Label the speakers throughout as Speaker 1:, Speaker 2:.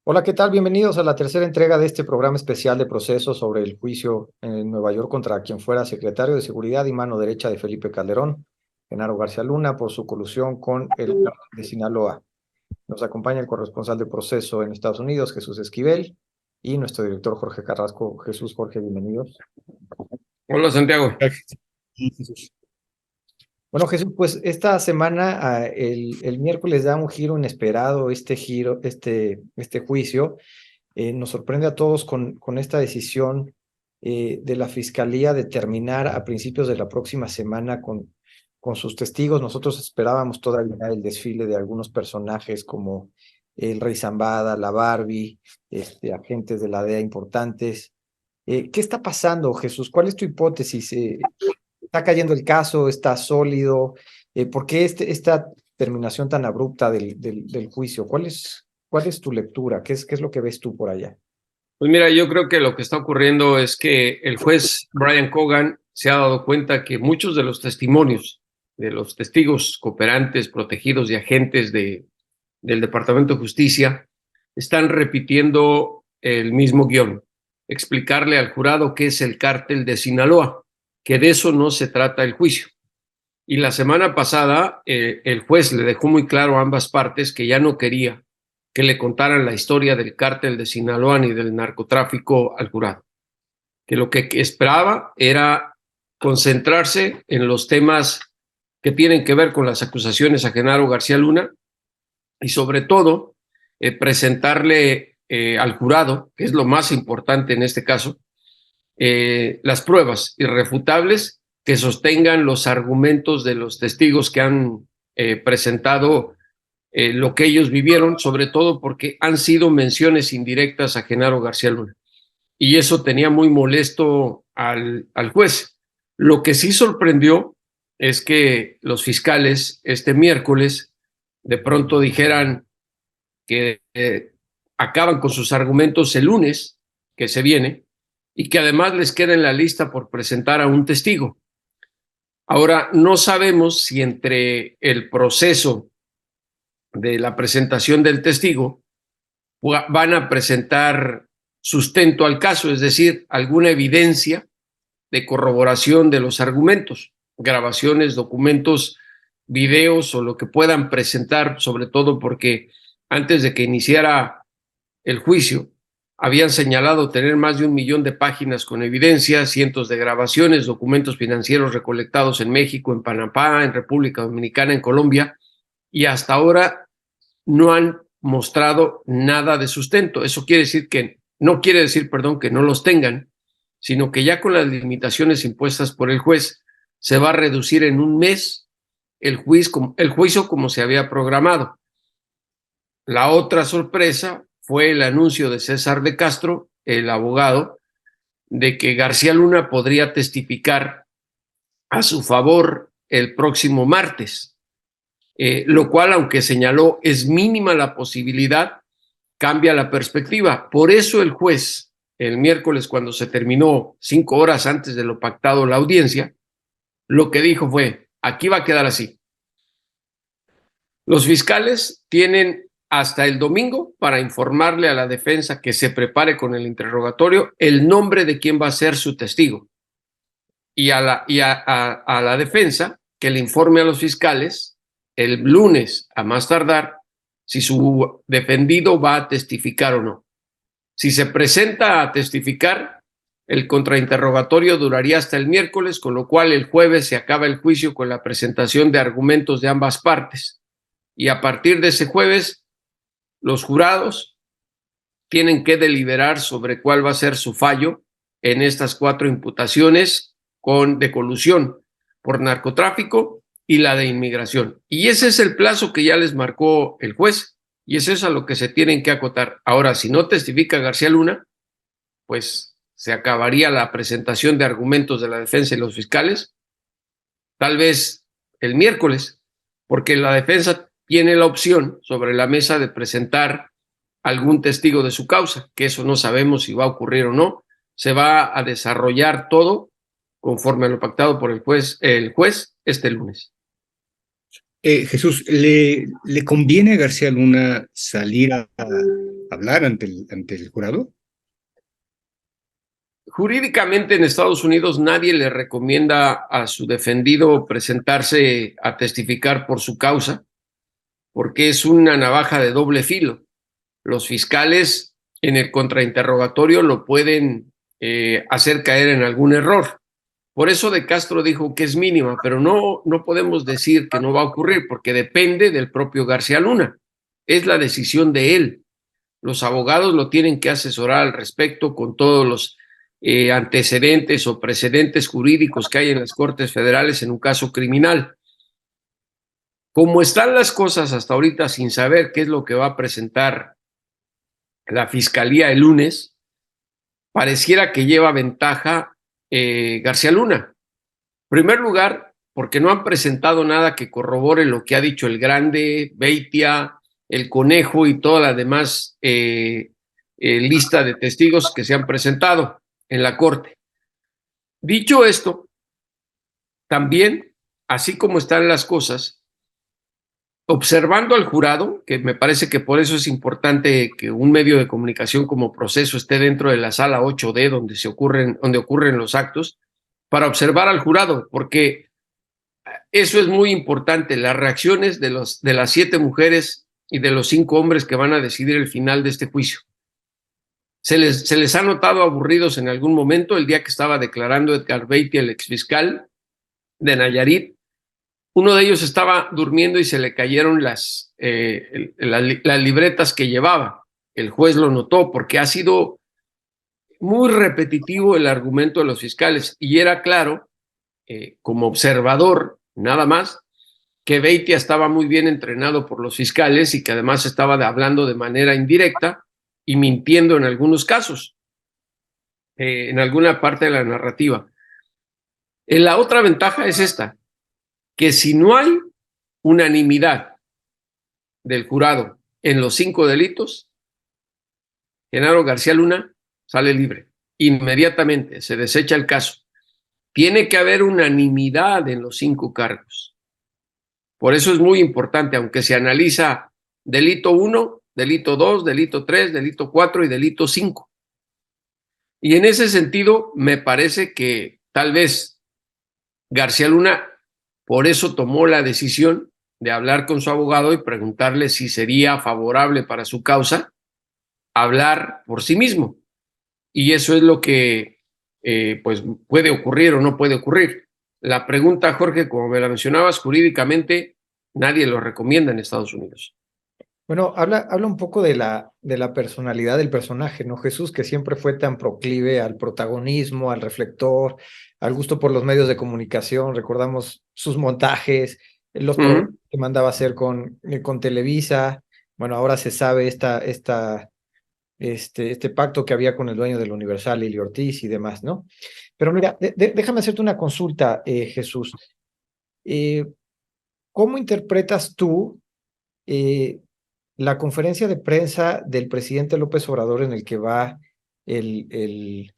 Speaker 1: Hola, ¿qué tal? Bienvenidos a la tercera entrega de este programa especial de proceso sobre el juicio en Nueva York contra quien fuera secretario de Seguridad y mano derecha de Felipe Calderón, Genaro García Luna, por su colusión con el cártel de Sinaloa. Nos acompaña el corresponsal de proceso en Estados Unidos, Jesús Esquivel, y nuestro director Jorge Carrasco. Jesús, Jorge, bienvenidos.
Speaker 2: Hola, Santiago.
Speaker 1: Bueno, Jesús, pues esta semana, el miércoles da un giro inesperado este juicio. Nos sorprende a todos con esta decisión de la Fiscalía de terminar a principios de la próxima semana con sus testigos. Nosotros esperábamos todavía el desfile de algunos personajes como el Rey Zambada, la Barbie, agentes de la DEA importantes. ¿Qué está pasando, Jesús? ¿Cuál es tu hipótesis? ¿Está cayendo el caso? ¿Está sólido? ¿Por qué esta terminación tan abrupta del juicio? ¿Cuál es tu lectura? ¿Qué es lo que ves tú por allá?
Speaker 2: Pues mira, yo creo que lo que está ocurriendo es que el juez Brian Cogan se ha dado cuenta que muchos de los testimonios de los testigos cooperantes, protegidos y agentes del Departamento de Justicia están repitiendo el mismo guión, explicarle al jurado qué es el cártel de Sinaloa, que de eso no se trata el juicio. Y la semana pasada el juez le dejó muy claro a ambas partes que ya no quería que le contaran la historia del cártel de Sinaloa ni del narcotráfico al jurado, que lo que esperaba era concentrarse en los temas que tienen que ver con las acusaciones a Genaro García Luna y sobre todo presentarle al jurado, que es lo más importante en este caso, las pruebas irrefutables que sostengan los argumentos de los testigos que han presentado lo que ellos vivieron, sobre todo porque han sido menciones indirectas a Genaro García Luna. Y eso tenía muy molesto al juez. Lo que sí sorprendió es que los fiscales este miércoles de pronto dijeran que acaban con sus argumentos el lunes que se viene y que además les queda en la lista por presentar a un testigo. Ahora, no sabemos si entre el proceso de la presentación del testigo van a presentar sustento al caso, es decir, alguna evidencia de corroboración de los argumentos, grabaciones, documentos, videos o lo que puedan presentar, sobre todo porque antes de que iniciara el juicio habían señalado tener más de 1 millón de páginas con evidencias, cientos de grabaciones, documentos financieros recolectados en México, en Panamá, en República Dominicana, en Colombia, y hasta ahora no han mostrado nada de sustento. Eso quiere decir que no quiere decir, perdón, que no los tengan, sino que ya con las limitaciones impuestas por el juez se va a reducir en un mes el juicio como se había programado. La otra sorpresa fue el anuncio de César de Castro, el abogado, de que García Luna podría testificar a su favor el próximo martes, lo cual, aunque señaló, es mínima la posibilidad, cambia la perspectiva. Por eso el juez, el miércoles, cuando se terminó 5 horas antes de lo pactado la audiencia, lo que dijo fue, aquí va a quedar así. Los fiscales tienen hasta el domingo para informarle a la defensa que se prepare con el interrogatorio el nombre de quién va a ser su testigo y a la defensa que le informe a los fiscales el lunes a más tardar si su defendido va a testificar o no. Si se presenta a testificar, el contrainterrogatorio duraría hasta el miércoles, con lo cual el jueves se acaba el juicio con la presentación de argumentos de ambas partes. Y a partir de ese jueves, los jurados tienen que deliberar sobre cuál va a ser su fallo en estas 4 imputaciones de colusión por narcotráfico y la de inmigración. Y ese es el plazo que ya les marcó el juez y eso es a lo que se tienen que acotar. Ahora, si no testifica García Luna, pues se acabaría la presentación de argumentos de la defensa y los fiscales, tal vez el miércoles, porque la defensa tiene la opción sobre la mesa de presentar algún testigo de su causa, que eso no sabemos si va a ocurrir o no. Se va a desarrollar todo conforme a lo pactado por el juez este lunes.
Speaker 3: Jesús, ¿le conviene a García Luna salir a hablar ante el jurado?
Speaker 2: Jurídicamente en Estados Unidos nadie le recomienda a su defendido presentarse a testificar por su causa, porque es una navaja de doble filo. Los fiscales en el contrainterrogatorio lo pueden hacer caer en algún error. Por eso De Castro dijo que es mínima, pero no podemos decir que no va a ocurrir, porque depende del propio García Luna. Es la decisión de él. Los abogados lo tienen que asesorar al respecto con todos los antecedentes o precedentes jurídicos que hay en las Cortes Federales en un caso criminal. Como están las cosas hasta ahorita, sin saber qué es lo que va a presentar la Fiscalía el lunes, pareciera que lleva ventaja García Luna. En primer lugar, porque no han presentado nada que corrobore lo que ha dicho el Grande, Beitia, el Conejo y toda la demás lista de testigos que se han presentado en la Corte. Dicho esto, también, así como están las cosas, observando al jurado, que me parece que por eso es importante que un medio de comunicación como Proceso esté dentro de la sala 8D donde ocurren los actos, para observar al jurado, porque eso es muy importante, las reacciones de las 7 mujeres y de los 5 hombres que van a decidir el final de este juicio. Se les ha notado aburridos en algún momento. El día que estaba declarando Edgar Beitia, el exfiscal de Nayarit, uno de ellos estaba durmiendo y se le cayeron las libretas que llevaba. El juez lo notó porque ha sido muy repetitivo el argumento de los fiscales y era claro, como observador nada más, que Beitia estaba muy bien entrenado por los fiscales y que además estaba hablando de manera indirecta y mintiendo en algunos casos, en alguna parte de la narrativa. La otra ventaja es esta, que si no hay unanimidad del jurado en los 5 delitos, Genaro García Luna sale libre. Inmediatamente se desecha el caso. Tiene que haber unanimidad en los 5 cargos. Por eso es muy importante, aunque se analiza delito 1, delito 2, delito 3, delito 4 y delito 5. Y en ese sentido, me parece que tal vez García Luna por eso tomó la decisión de hablar con su abogado y preguntarle si sería favorable para su causa hablar por sí mismo. Y eso es lo que pues puede ocurrir o no puede ocurrir. La pregunta, Jorge, como me la mencionabas, jurídicamente nadie lo recomienda en Estados Unidos.
Speaker 1: Bueno, habla un poco de la personalidad del personaje, ¿no? Jesús, que siempre fue tan proclive al protagonismo, al reflector, al gusto por los medios de comunicación. Recordamos sus montajes, los programas que mandaba hacer con Televisa. Bueno, ahora se sabe este pacto que había con el dueño del Universal, Lili Ortiz y demás, ¿no? Pero mira, déjame hacerte una consulta, Jesús. ¿Cómo interpretas tú la conferencia de prensa del presidente López Obrador en el que va el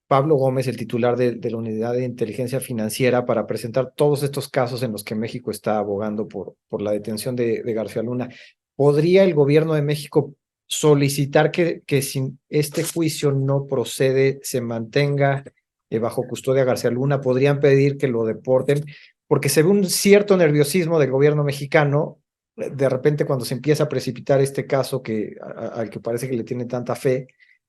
Speaker 1: Pablo Gómez, el titular de la Unidad de Inteligencia Financiera, para presentar todos estos casos en los que México está abogando por la detención de García Luna? ¿Podría el gobierno de México solicitar que si este juicio no procede, se mantenga bajo custodia García Luna? ¿Podrían pedir que lo deporten? Porque se ve un cierto nerviosismo del gobierno mexicano de repente cuando se empieza a precipitar este caso al que parece que le tiene tanta fe,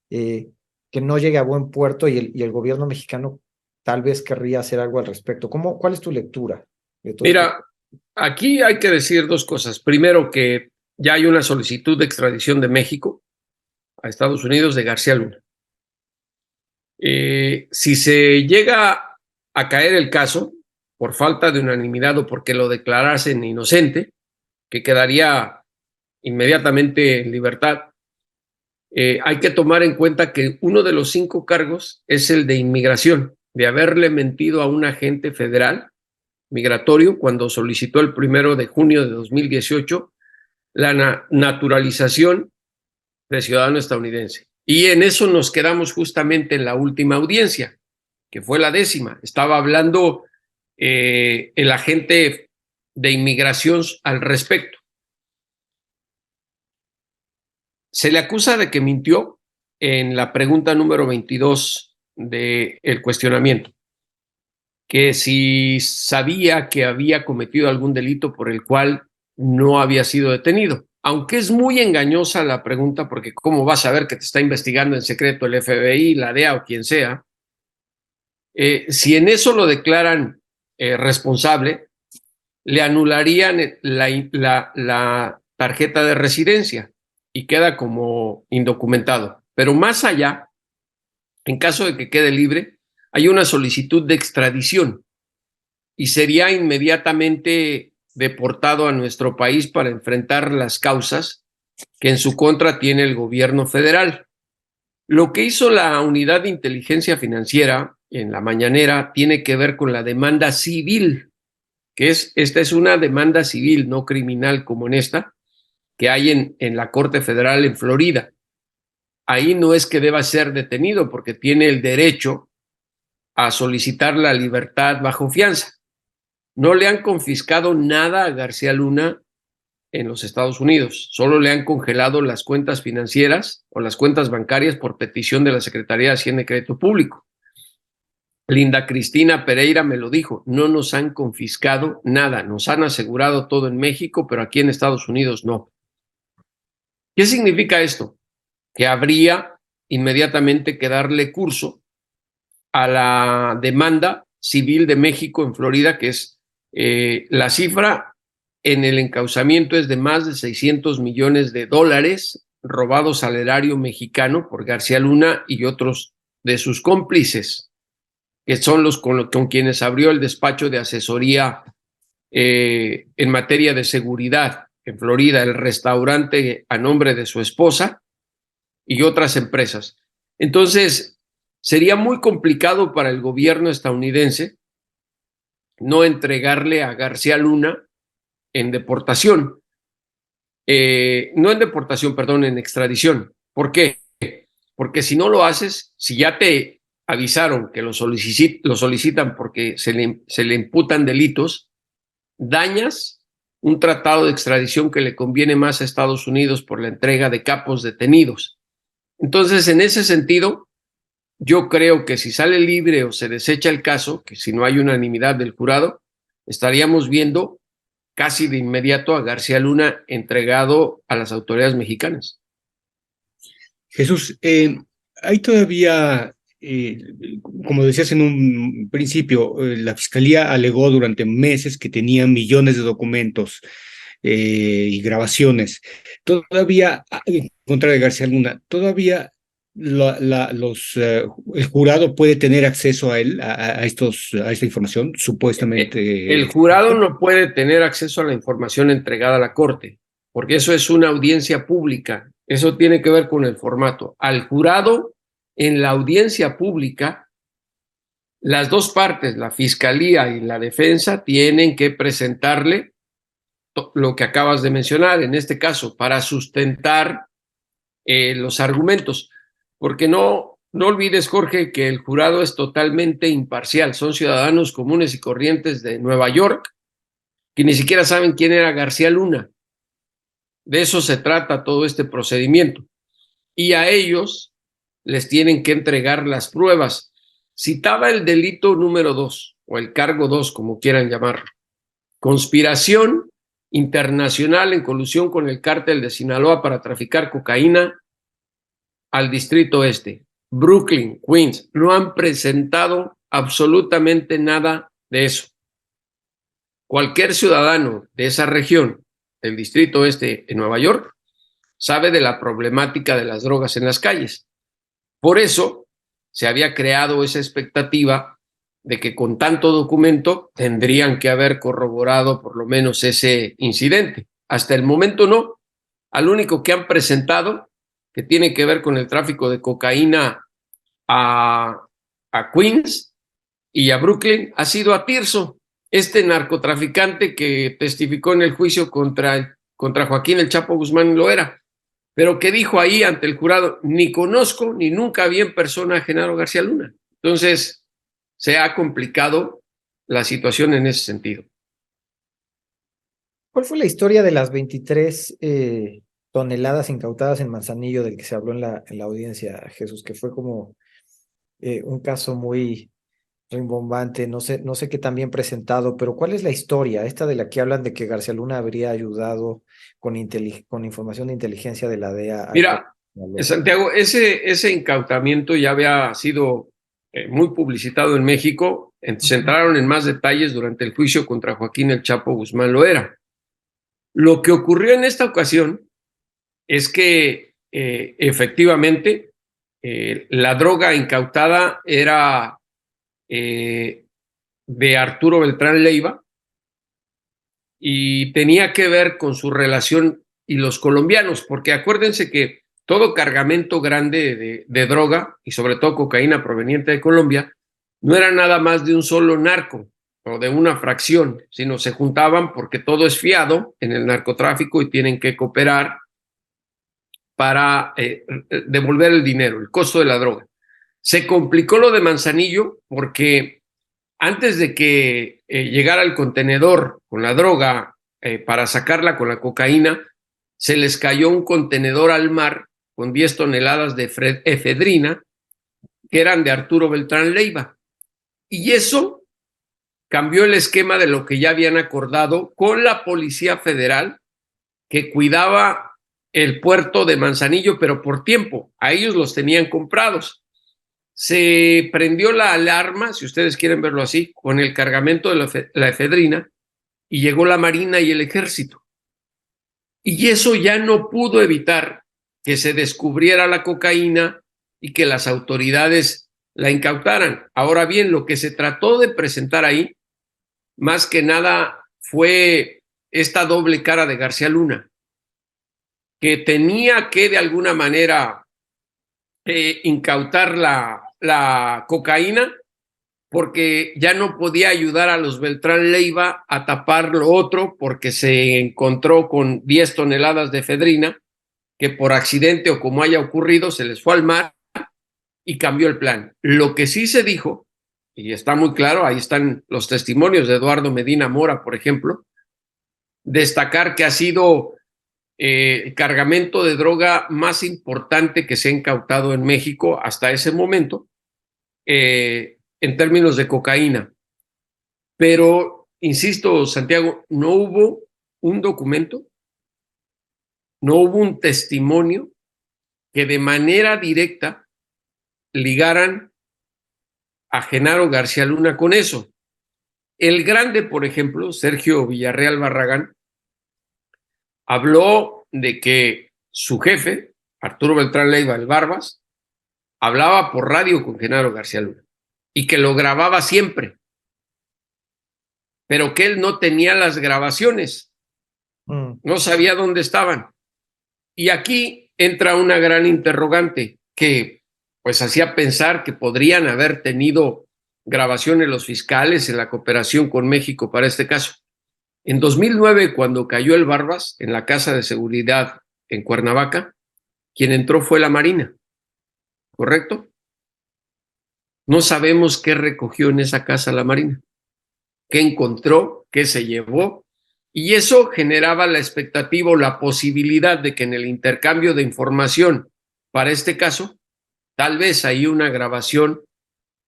Speaker 1: que no llegue a buen puerto y el gobierno mexicano tal vez querría hacer algo al respecto. ¿Cuál es tu lectura de todo
Speaker 2: Mira,
Speaker 1: esto?
Speaker 2: aquí hay que decir 2 cosas. Primero, que ya hay una solicitud de extradición de México a Estados Unidos de García Luna. Si se llega a caer el caso por falta de unanimidad o porque lo declarasen inocente, que quedaría inmediatamente en libertad, hay que tomar en cuenta que uno de los 5 cargos es el de inmigración, de haberle mentido a un agente federal migratorio cuando solicitó el 1 de junio de 2018 la naturalización de ciudadano estadounidense. Y en eso nos quedamos justamente en la última audiencia, que fue la 10ª. Estaba hablando el agente de Inmigración al respecto. Se le acusa de que mintió en la pregunta número 22 del cuestionamiento, que si sabía que había cometido algún delito por el cual no había sido detenido. Aunque es muy engañosa la pregunta, porque ¿cómo vas a saber que te está investigando en secreto el FBI, la DEA o quien sea? Si en eso lo declaran responsable, le anularían la tarjeta de residencia y queda como indocumentado. Pero más allá, en caso de que quede libre, hay una solicitud de extradición y sería inmediatamente deportado a nuestro país para enfrentar las causas que en su contra tiene el gobierno federal. Lo que hizo la Unidad de Inteligencia Financiera en la mañanera tiene que ver con la demanda civil, esta es una demanda civil, no criminal como en esta, que hay en la Corte Federal en Florida. Ahí no es que deba ser detenido porque tiene el derecho a solicitar la libertad bajo fianza. No le han confiscado nada a García Luna en los Estados Unidos, solo le han congelado las cuentas financieras o las cuentas bancarias por petición de la Secretaría de Hacienda y Crédito Público. Linda Cristina Pereira me lo dijo, no nos han confiscado nada, nos han asegurado todo en México, pero aquí en Estados Unidos no. ¿Qué significa esto? Que habría inmediatamente que darle curso a la demanda civil de México en Florida, que es la cifra en el encauzamiento es de más de 600 millones de dólares robados al erario mexicano por García Luna y otros de sus cómplices, que son los con quienes abrió el despacho de asesoría en materia de seguridad en Florida, el restaurante a nombre de su esposa y otras empresas. Entonces, sería muy complicado para el gobierno estadounidense no entregarle a García Luna en deportación. No en deportación, perdón, en extradición. ¿Por qué? Porque si no lo haces, si ya te avisaron que lo solicitan porque se le imputan delitos, dañas un tratado de extradición que le conviene más a Estados Unidos por la entrega de capos detenidos. Entonces, en ese sentido, yo creo que si sale libre o se desecha el caso, que si no hay unanimidad del jurado, estaríamos viendo casi de inmediato a García Luna entregado a las autoridades mexicanas.
Speaker 3: Jesús, hay todavía, como decías en un principio, la Fiscalía alegó durante meses que tenía millones de documentos y grabaciones. Todavía, en contra de García Luna, todavía el jurado puede tener acceso a él, a esta información, supuestamente.
Speaker 2: El jurado no puede tener acceso a la información entregada a la Corte, porque eso es una audiencia pública. Eso tiene que ver con el formato. Al jurado, en la audiencia pública, las dos partes, la Fiscalía y la defensa, tienen que presentarle lo que acabas de mencionar, en este caso, para sustentar los argumentos. Porque no olvides, Jorge, que el jurado es totalmente imparcial. Son ciudadanos comunes y corrientes de Nueva York que ni siquiera saben quién era García Luna. De eso se trata todo este procedimiento. Y a ellos les tienen que entregar las pruebas. Citaba el delito número 2, o el cargo 2, como quieran llamarlo. Conspiración internacional en colusión con el cártel de Sinaloa para traficar cocaína al Distrito Este. Brooklyn, Queens, no han presentado absolutamente nada de eso. Cualquier ciudadano de esa región, del Distrito Este en Nueva York, sabe de la problemática de las drogas en las calles. Por eso se había creado esa expectativa de que con tanto documento tendrían que haber corroborado por lo menos ese incidente. Hasta el momento no. Al único que han presentado, que tiene que ver con el tráfico de cocaína a Queens y a Brooklyn, ha sido a Tirso, este narcotraficante que testificó en el juicio contra Joaquín El Chapo Guzmán Loera, pero que dijo ahí ante el jurado, ni conozco ni nunca vi en persona a Genaro García Luna. Entonces, se ha complicado la situación en ese sentido.
Speaker 1: ¿Cuál fue la historia de las 23 toneladas incautadas en Manzanillo del que se habló en la audiencia, Jesús? Que fue como un caso muy rimbombante, no sé qué tan bien presentado, pero ¿cuál es la historia esta de la que hablan de que García Luna habría ayudado con información de inteligencia de la DEA a
Speaker 2: Mira,
Speaker 1: Sinaloa?
Speaker 2: Santiago, ese incautamiento ya había sido muy publicitado en México. Se
Speaker 1: Ujú.
Speaker 2: entraron en más detalles durante el juicio contra Joaquín El Chapo Guzmán Loera. Lo que ocurrió en esta ocasión es que efectivamente la droga incautada era de Arturo Beltrán Leiva y tenía que ver con su relación y los colombianos, porque acuérdense que todo cargamento grande de droga y sobre todo cocaína proveniente de Colombia no era nada más de un solo narco o de una fracción, sino se juntaban porque todo es fiado en el narcotráfico y tienen que cooperar para devolver el dinero, el costo de la droga. Se complicó lo de Manzanillo porque antes de que llegara el contenedor con la droga para sacarla con la cocaína, se les cayó un contenedor al mar con 10 toneladas de efedrina que eran de Arturo Beltrán Leiva. Y eso cambió el esquema de lo que ya habían acordado con la Policía Federal que cuidaba el puerto de Manzanillo, pero por tiempo. A ellos los tenían comprados. Se prendió la alarma, si ustedes quieren verlo así, con el cargamento de la efedrina y llegó la Marina y el Ejército. Y eso ya no pudo evitar que se descubriera la cocaína y que las autoridades la incautaran. Ahora bien, lo que se trató de presentar ahí, más que nada, fue esta doble cara de García Luna, que tenía que de alguna manera incautar la cocaína porque ya no podía ayudar a los Beltrán Leiva a tapar lo otro porque se encontró con 10 toneladas de efedrina que por accidente o como haya ocurrido se les fue al mar y cambió el plan. Lo que sí se dijo, y está muy claro, ahí están los testimonios de Eduardo Medina Mora, por ejemplo, destacar que ha sido el cargamento de droga más importante que se ha incautado en México hasta ese momento, en términos de cocaína. Pero, insisto, Santiago, no hubo un documento, no hubo un testimonio que de manera directa ligaran a Genaro García Luna con eso. El grande, por ejemplo, Sergio Villarreal Barragán, habló de que su jefe, Arturo Beltrán Leiva, el Barbas, hablaba por radio con Genaro García Luna y que lo grababa siempre, pero que él no tenía las grabaciones, no sabía dónde estaban. Y aquí entra una gran interrogante que pues hacía pensar que podrían haber tenido grabaciones los fiscales en la cooperación con México para este caso. En 2009, cuando cayó el Barbas en la casa de seguridad en Cuernavaca, quien entró fue la Marina, ¿correcto? No sabemos qué recogió en esa casa la Marina, qué encontró, qué se llevó, y eso generaba la expectativa o la posibilidad de que en el intercambio de información para este caso, tal vez ahí una grabación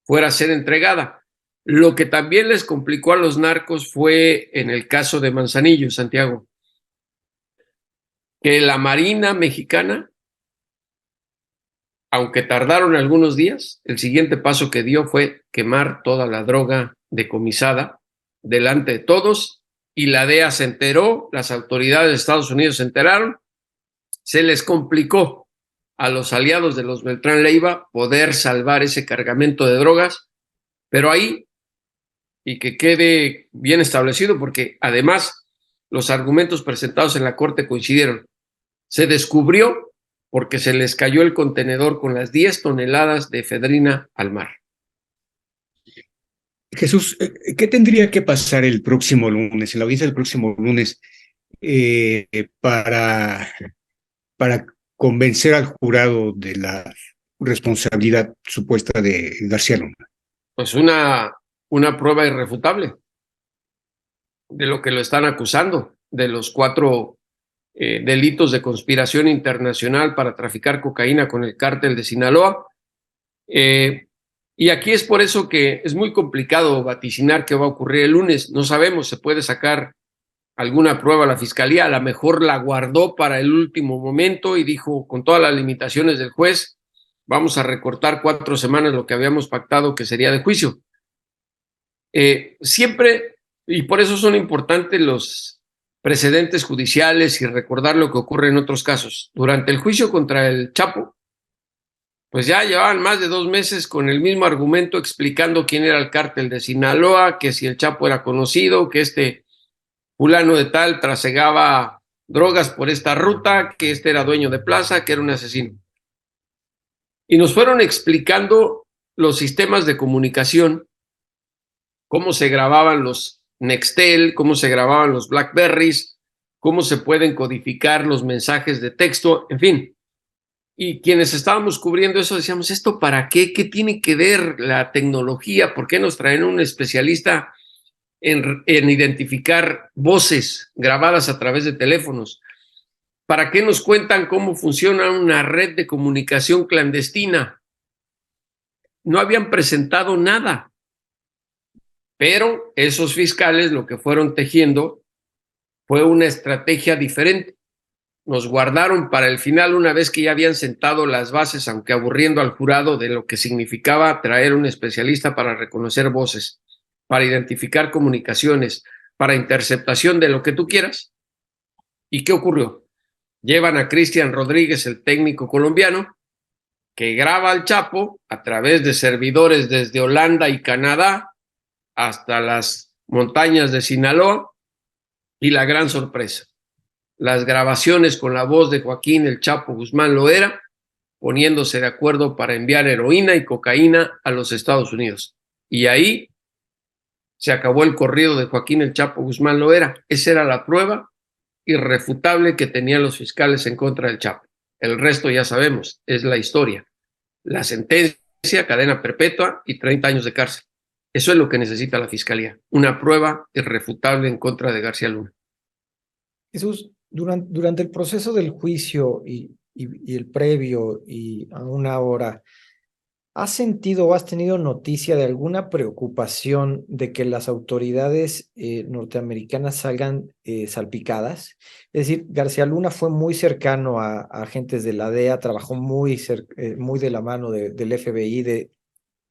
Speaker 2: fuera a ser entregada. Lo que también les complicó a los narcos fue en el caso de Manzanillo, Santiago, que la Marina mexicana, aunque tardaron algunos días, el siguiente paso que dio fue quemar toda la droga decomisada delante de todos y la DEA se enteró, las autoridades de Estados Unidos se enteraron, se les complicó a los aliados de los Beltrán Leiva poder salvar ese cargamento de drogas, pero ahí, y que quede bien establecido, porque además los argumentos presentados en la corte coincidieron, se descubrió porque se les cayó el contenedor con las 10 toneladas de efedrina al mar.
Speaker 3: Jesús, ¿qué tendría que pasar el próximo lunes, en la audiencia del próximo lunes, para convencer al jurado de la responsabilidad supuesta de García Luna?
Speaker 2: Pues una prueba irrefutable de lo que lo están acusando. de los 4 delitos de conspiración internacional para traficar cocaína con el cártel de Sinaloa. Y aquí es por eso que es muy complicado vaticinar qué va a ocurrir el lunes. No sabemos, se puede sacar alguna prueba a la fiscalía, a lo mejor la guardó para el último momento y dijo, con todas las limitaciones del juez, vamos a recortar 4 semanas lo que habíamos pactado que sería de juicio. Siempre, y por eso son importantes los precedentes judiciales y recordar lo que ocurre en otros casos. Durante el juicio contra el Chapo, pues ya llevaban más de 2 meses con el mismo argumento explicando quién era el cártel de Sinaloa, que si el Chapo era conocido, que este fulano de tal trasegaba drogas por esta ruta, que este era dueño de plaza, que era un asesino. Y nos fueron explicando los sistemas de comunicación, cómo se grababan los Nextel, cómo se grababan los Blackberries, cómo se pueden codificar los mensajes de texto, en fin. Y quienes estábamos cubriendo eso decíamos, ¿esto para qué? ¿Qué tiene que ver la tecnología? ¿Por qué nos traen un especialista en identificar voces grabadas a través de teléfonos? ¿Para qué nos cuentan cómo funciona una red de comunicación clandestina? No habían presentado nada, pero esos fiscales lo que fueron tejiendo fue una estrategia diferente. Nos guardaron para el final, una vez que ya habían sentado las bases, aunque aburriendo al jurado, de lo que significaba traer un especialista para reconocer voces, para identificar comunicaciones, para interceptación de lo que tú quieras. ¿Y qué ocurrió? Llevan a Cristian Rodríguez, el técnico colombiano, que graba al Chapo a través de servidores desde Holanda y Canadá hasta las montañas de Sinaloa, y la gran sorpresa, las grabaciones con la voz de Joaquín el Chapo Guzmán Loera, poniéndose de acuerdo para enviar heroína y cocaína a los Estados Unidos. Y ahí se acabó el corrido de Joaquín el Chapo Guzmán Loera. Esa era la prueba irrefutable que tenían los fiscales en contra del Chapo. El resto ya sabemos, es la historia. La sentencia, cadena perpetua y 30 años de cárcel. Eso es lo que necesita la fiscalía, una prueba irrefutable en contra de García Luna.
Speaker 1: Jesús, durante el proceso del juicio y el previo y aún ahora, ¿has sentido o has tenido noticia de alguna preocupación de que las autoridades norteamericanas salgan salpicadas? Es decir, García Luna fue muy cercano a agentes de la DEA, trabajó muy de la mano del FBI,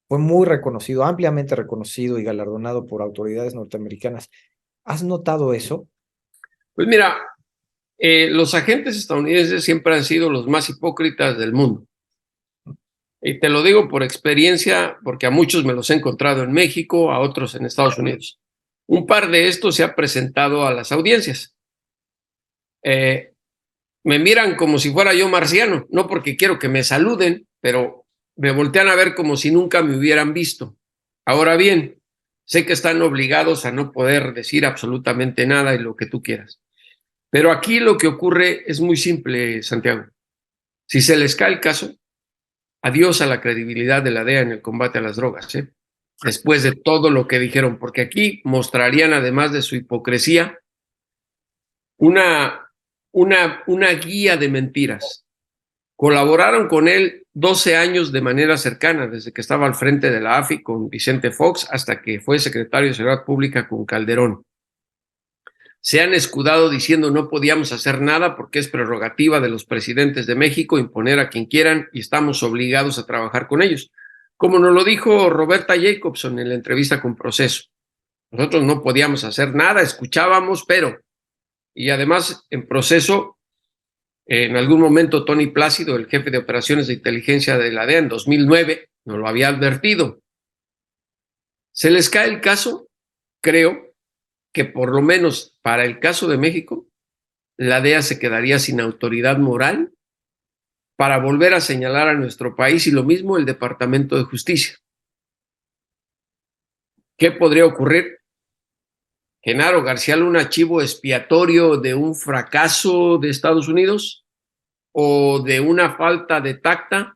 Speaker 1: fue muy reconocido, ampliamente reconocido y galardonado por autoridades norteamericanas. ¿Has notado eso?
Speaker 2: Pues mira, los agentes estadounidenses siempre han sido los más hipócritas del mundo. Y te lo digo por experiencia, porque a muchos me los he encontrado en México, a otros en Estados Unidos. Un par de estos se ha presentado a las audiencias. Me miran como si fuera yo marciano, no porque quiero que me saluden, pero me voltean a ver como si nunca me hubieran visto. Ahora bien, sé que están obligados a no poder decir absolutamente nada y lo que tú quieras. Pero aquí lo que ocurre es muy simple, Santiago. Si se les cae el caso, adiós a la credibilidad de la DEA en el combate a las drogas, después de todo lo que dijeron, porque aquí mostrarían, además de su hipocresía, una guía de mentiras. Colaboraron con él 12 años de manera cercana, desde que estaba al frente de la AFI con Vicente Fox hasta que fue secretario de Seguridad Pública con Calderón. Se han escudado diciendo no podíamos hacer nada porque es prerrogativa de los presidentes de México imponer a quien quieran y estamos obligados a trabajar con ellos. Como nos lo dijo Roberta Jacobson en la entrevista con Proceso. Nosotros no podíamos hacer nada, escuchábamos, pero... Y además, en Proceso, en algún momento Tony Plácido, el jefe de operaciones de inteligencia de la DEA en 2009, nos lo había advertido. Se les cae el caso, creo que por lo menos para el caso de México, la DEA se quedaría sin autoridad moral para volver a señalar a nuestro país y lo mismo el Departamento de Justicia. ¿Qué podría ocurrir? Genaro García Luna, chivo expiatorio de un fracaso de Estados Unidos o de una falta de tacto,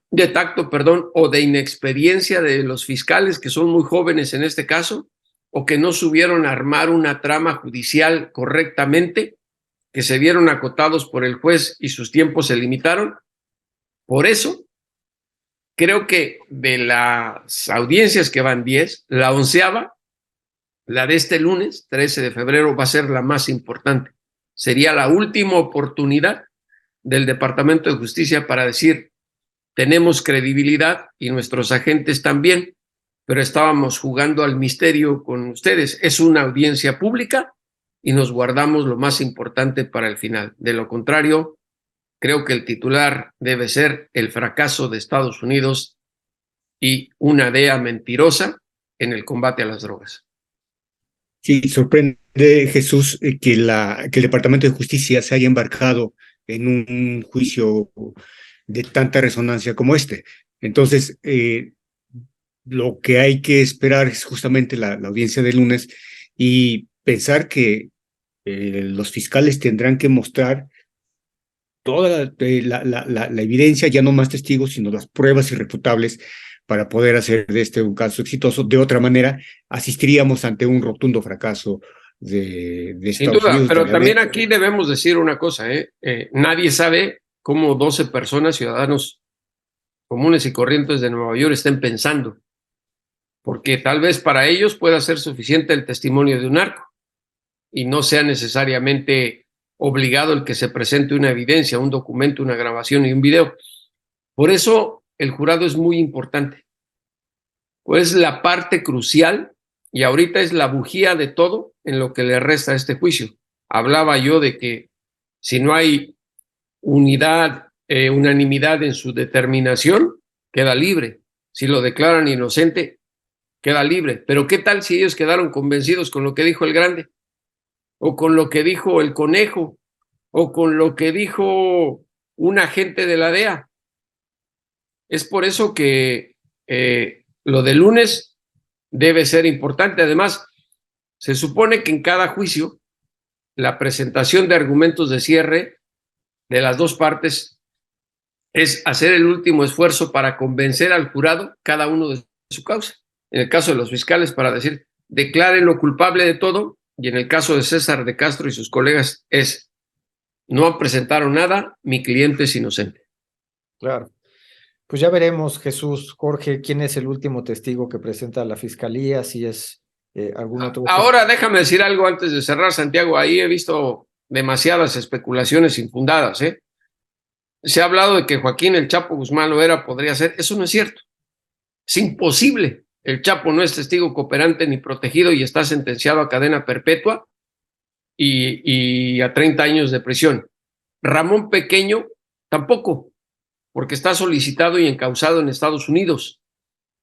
Speaker 2: o de inexperiencia de los fiscales que son muy jóvenes en este caso, o que no supieron armar una trama judicial correctamente que se vieron acotados por el juez y sus tiempos se limitaron. Por eso, creo que de las audiencias que van 10, la 11ª, la de este lunes, 13 de febrero, va a ser la más importante. Sería la última oportunidad del Departamento de Justicia para decir, tenemos credibilidad y nuestros agentes también, pero estábamos jugando al misterio con ustedes. Es una audiencia pública y nos guardamos lo más importante para el final. De lo contrario, creo que el titular debe ser el fracaso de Estados Unidos y una DEA mentirosa en el combate a las drogas.
Speaker 3: Sí, sorprende, Jesús, que el Departamento de Justicia se haya embarcado en un juicio de tanta resonancia como este. Entonces, lo que hay que esperar es justamente la audiencia del lunes y pensar que los fiscales tendrán que mostrar toda la evidencia, ya no más testigos, sino las pruebas irrefutables para poder hacer de este un caso exitoso. De otra manera, asistiríamos ante un rotundo fracaso de
Speaker 2: Sin
Speaker 3: Estados
Speaker 2: duda,
Speaker 3: Unidos.
Speaker 2: pero también aquí debemos decir una cosa, nadie sabe cómo 12 personas, ciudadanos comunes y corrientes de Nueva York, estén pensando, porque tal vez para ellos pueda ser suficiente el testimonio de un narco y no sea necesariamente obligado el que se presente una evidencia, un documento, una grabación y un video. Por eso el jurado es muy importante, pues la parte crucial y ahorita es la bujía de todo en lo que le resta a este juicio. Hablaba yo de que si no hay unanimidad en su determinación, queda libre. Si lo declaran inocente, queda libre. Pero ¿qué tal si ellos quedaron convencidos con lo que dijo el grande? O con lo que dijo el conejo, o con lo que dijo un agente de la DEA. Es por eso que lo del lunes debe ser importante. Además, se supone que en cada juicio la presentación de argumentos de cierre de las dos partes es hacer el último esfuerzo para convencer al jurado cada uno de su causa. En el caso de los fiscales, para decir, declárenlo culpable de todo, y en el caso de César de Castro y sus colegas es, no presentaron nada, mi cliente es inocente.
Speaker 1: Claro. Pues ya veremos, Jesús, Jorge, quién es el último testigo que presenta la fiscalía, si es algún otro.
Speaker 2: Ahora déjame decir algo antes de cerrar, Santiago. Ahí he visto demasiadas especulaciones infundadas. Se ha hablado de que Joaquín el Chapo Guzmán Loera podría ser. Eso no es cierto. Es imposible. El Chapo no es testigo cooperante ni protegido y está sentenciado a cadena perpetua y a 30 años de prisión. Ramón Pequeño tampoco, porque está solicitado y encausado en Estados Unidos.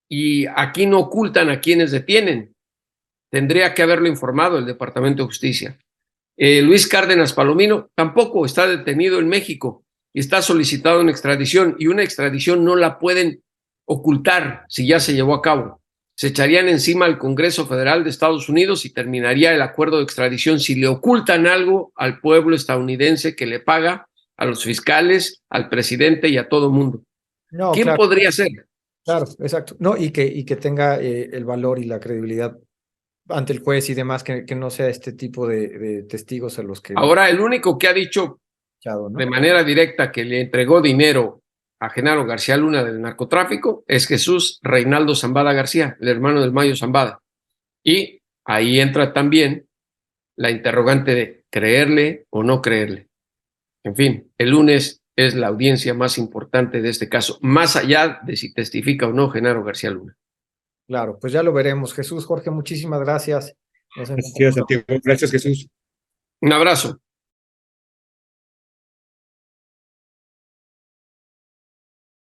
Speaker 2: Y aquí no ocultan a quienes detienen. Tendría que haberlo informado el Departamento de Justicia. Luis Cárdenas Palomino tampoco está detenido en México y está solicitado en extradición, y una extradición no la pueden ocultar si ya se llevó a cabo. Se echarían encima al Congreso Federal de Estados Unidos y terminaría el acuerdo de extradición si le ocultan algo al pueblo estadounidense que le paga a los fiscales, al presidente y a todo mundo.
Speaker 1: No,
Speaker 2: ¿Quién
Speaker 1: claro,
Speaker 2: podría ser?
Speaker 1: claro, exacto. No, y que tenga el valor y la credibilidad ante el juez y demás, que no sea este tipo de testigos a los que...
Speaker 2: Ahora, el único que ha dicho
Speaker 1: ¿no?
Speaker 2: de manera directa que le entregó dinero a Genaro García Luna del narcotráfico es Jesús Reinaldo Zambada García, el hermano del Mayo Zambada. Y ahí entra también la interrogante de creerle o no creerle. En fin, el lunes es la audiencia más importante de este caso, más allá de si testifica o no Genaro García Luna.
Speaker 1: Claro, pues ya lo veremos. Jesús, Jorge, muchísimas gracias.
Speaker 3: Gracias, Santiago. Gracias, Jesús.
Speaker 2: Un abrazo.